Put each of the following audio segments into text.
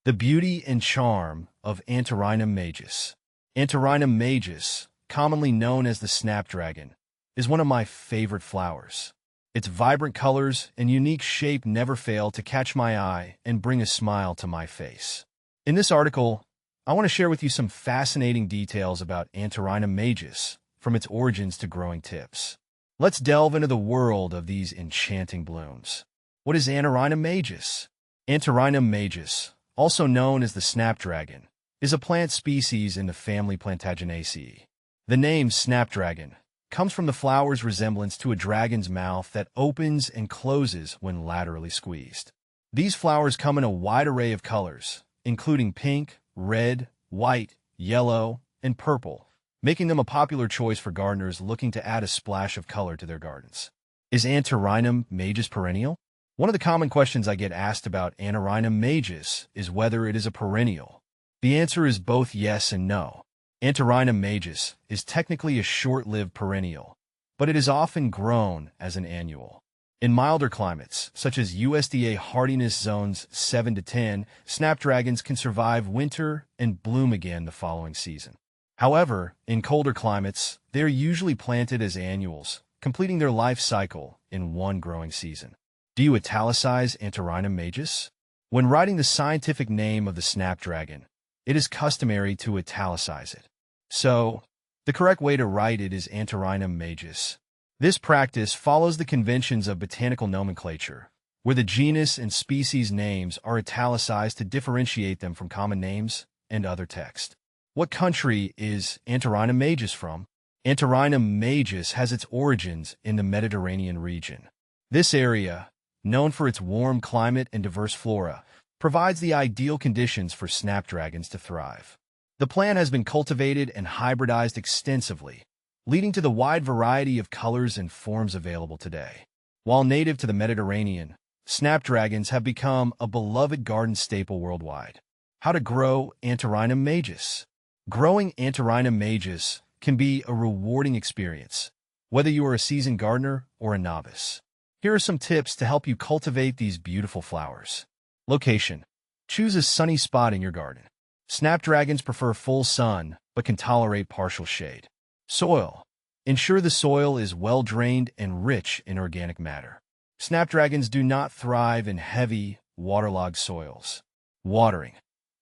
The beauty and charm of Antirrhinum majus. Antirrhinum majus, commonly known as the snapdragon, is one of my favorite flowers. Its vibrant colors and unique shape never fail to catch my eye and bring a smile to my face. In this article, I want to share with you some fascinating details about Antirrhinum majus, from its origins to growing tips. Let's delve into the world of these enchanting blooms. What is Antirrhinum majus? Antirrhinum majus, also known as the snapdragon, is a plant species in the family Plantaginaceae. The name snapdragon comes from the flower's resemblance to a dragon's mouth that opens and closes when laterally squeezed. These flowers come in a wide array of colors, including pink, red, white, yellow, and purple, making them a popular choice for gardeners looking to add a splash of color to their gardens. Is Antirrhinum majus perennial? One of the common questions I get asked about Antirrhinum majus is whether it is a perennial. The answer is both yes and no. Antirrhinum majus is technically a short-lived perennial, but it is often grown as an annual. In milder climates, such as USDA hardiness zones 7 to 10, snapdragons can survive winter and bloom again the following season. However, in colder climates, they are usually planted as annuals, completing their life cycle in one growing season. Do you italicize Antirrhinum majus? When writing the scientific name of the snapdragon, it is customary to italicize it. So, the correct way to write it is Antirrhinum majus. This practice follows the conventions of botanical nomenclature, where the genus and species names are italicized to differentiate them from common names and other text. What country is Antirrhinum majus from? Antirrhinum majus has its origins in the Mediterranean region. This area, known for its warm climate and diverse flora, provides the ideal conditions for snapdragons to thrive. The plant has been cultivated and hybridized extensively, leading to the wide variety of colors and forms available today. While native to the Mediterranean, snapdragons have become a beloved garden staple worldwide. How to grow Antirrhinum majus? Growing Antirrhinum majus can be a rewarding experience, whether you are a seasoned gardener or a novice. Here are some tips to help you cultivate these beautiful flowers. Location. Choose a sunny spot in your garden. Snapdragons prefer full sun, but can tolerate partial shade. Soil. Ensure the soil is well-drained and rich in organic matter. Snapdragons do not thrive in heavy, waterlogged soils. Watering.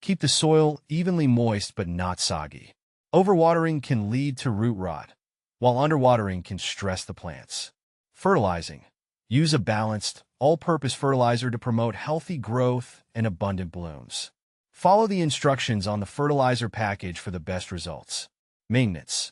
Keep the soil evenly moist but not soggy. Overwatering can lead to root rot, while underwatering can stress the plants. Fertilizing. Use a balanced, all-purpose fertilizer to promote healthy growth and abundant blooms. Follow the instructions on the fertilizer package for the best results. Maintenance.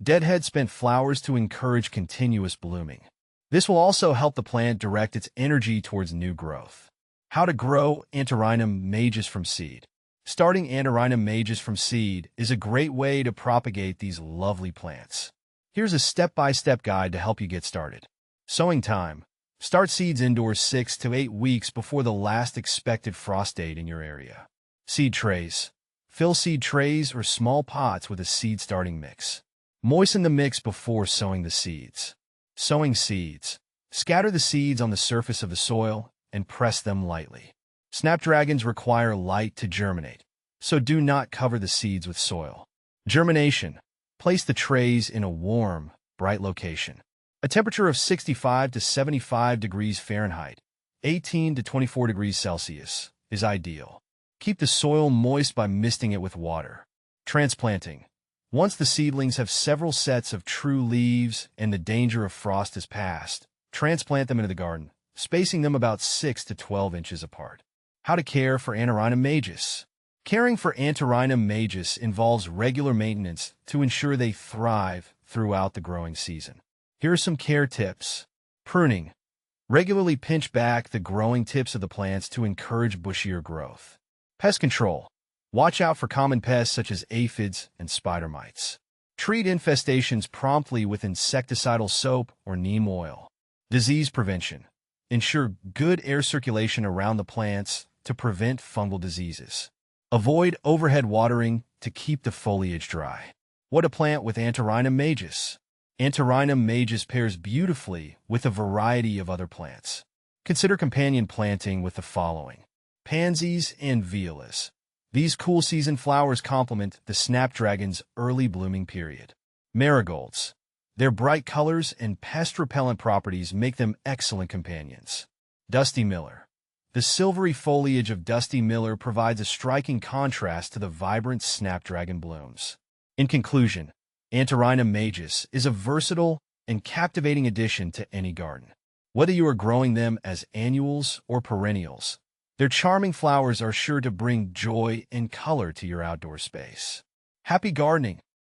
Deadhead spent flowers to encourage continuous blooming. This will also help the plant direct its energy towards new growth. How to grow Antirrhinum majus from seed. Starting Antirrhinum majus from seed is a great way to propagate these lovely plants. Here's a step-by-step guide to help you get started. Sowing time. Start seeds indoors 6 to 8 weeks before the last expected frost date in your area. Seed trays. Fill seed trays or small pots with a seed starting mix. Moisten the mix before sowing the seeds. Sowing seeds. Scatter the seeds on the surface of the soil and press them lightly. Snapdragons require light to germinate, so do not cover the seeds with soil. Germination. Place the trays in a warm, bright location. A temperature of 65 to 75 degrees Fahrenheit, 18 to 24 degrees Celsius, is ideal. Keep the soil moist by misting it with water. Transplanting. Once the seedlings have several sets of true leaves and the danger of frost is past, transplant them into the garden, spacing them about 6 to 12 inches apart. How to care for Antirrhinum majus. Caring for Antirrhinum majus involves regular maintenance to ensure they thrive throughout the growing season. Here are some care tips. Pruning. Regularly pinch back the growing tips of the plants to encourage bushier growth. Pest control. Watch out for common pests such as aphids and spider mites. Treat infestations promptly with insecticidal soap or neem oil. Disease prevention. Ensure good air circulation around the plants to prevent fungal diseases. Avoid overhead watering to keep the foliage dry. What to plant with Antirrhinum majus? Antirrhinum majus pairs beautifully with a variety of other plants. Consider companion planting with the following. pansies, and violas. These cool season flowers complement the snapdragon's early blooming period. Marigolds. Their bright colors and pest-repellent properties make them excellent companions. Dusty Miller. The silvery foliage of Dusty Miller provides a striking contrast to the vibrant snapdragon blooms. In conclusion, Antirrhinum majus is a versatile and captivating addition to any garden. Whether you are growing them as annuals or perennials, their charming flowers are sure to bring joy and color to your outdoor space. Happy gardening!